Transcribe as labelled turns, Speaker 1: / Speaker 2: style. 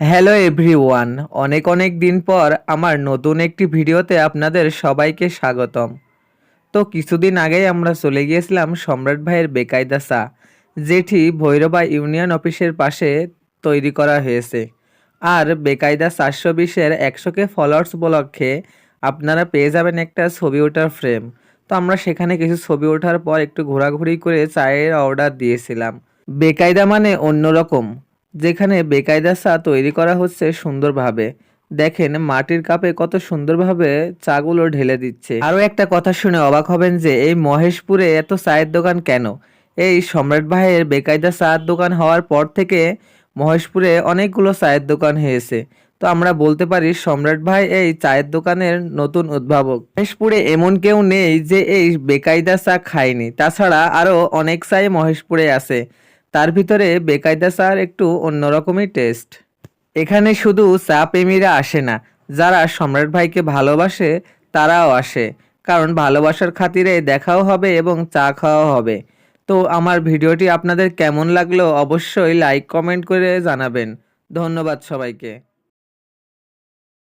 Speaker 1: Hello everyone, অনেক অনেক দিন পর আমার নতুন একটি ভিডিওতে আপনাদের সবাইকে স্বাগতম। তো কিছুদিন আগেই আমরা চলে গিয়েছিলাম সম্রাট ভাইয়ের বেকায়দা চা, যেটি ভৈরবা ইউনিয়ন অফিসের পাশে তৈরি করা হয়েছে। আর বেকায়দা 420-এর 100K ফলোয়ার্স উপলক্ষে আপনারা পেয়ে যাবেন একটা ছবি ওঠার ফ্রেম। তো আমরা সেখানে কিছু ছবি ওঠার পর একটু ঘোরাঘুরি করে চায়ের অর্ডার দিয়েছিলাম। বেকায়দা মানে অন্যরকম, যেখানে বেকায়দা চা তৈরি করা হচ্ছে সুন্দরভাবে। দেখেন মাটির কাপে কত সুন্দরভাবে চাগুলো ঢেলে দিচ্ছে। আরও একটা কথা শুনে অবাক হবেন যে এই মহেশপুরে এত চায়ের দোকান কেন। এই সম্রাট ভাইয়ের বেকায়দা চায়ের দোকান হওয়ার পর থেকে মহেশপুরে অনেকগুলো চায়ের দোকান হয়েছে। তো আমরা বলতে পারি সম্রাট ভাই এই চায়ের দোকানের নতুন উদ্ভাবক। মহেশপুরে এমন কেউ নেই যে এই বেকায়দা চা খায়নি। তাছাড়া আরও অনেক চাই মহেশপুরে আছে, তার ভিতরে বেকায়দা চার একটু অন্যরকমই টেস্ট। এখানে শুধু চা প্রেমীরা আসে না, যারা সম্রাট ভাইকে ভালোবাসে তারাও আসে, কারণ ভালোবাসার খাতিরে দেখাও হবে এবং চা খাওয়াও হবে। তো আমার ভিডিওটি আপনাদের কেমন লাগলো অবশ্যই লাইক কমেন্ট করে জানাবেন। ধন্যবাদ সবাইকে।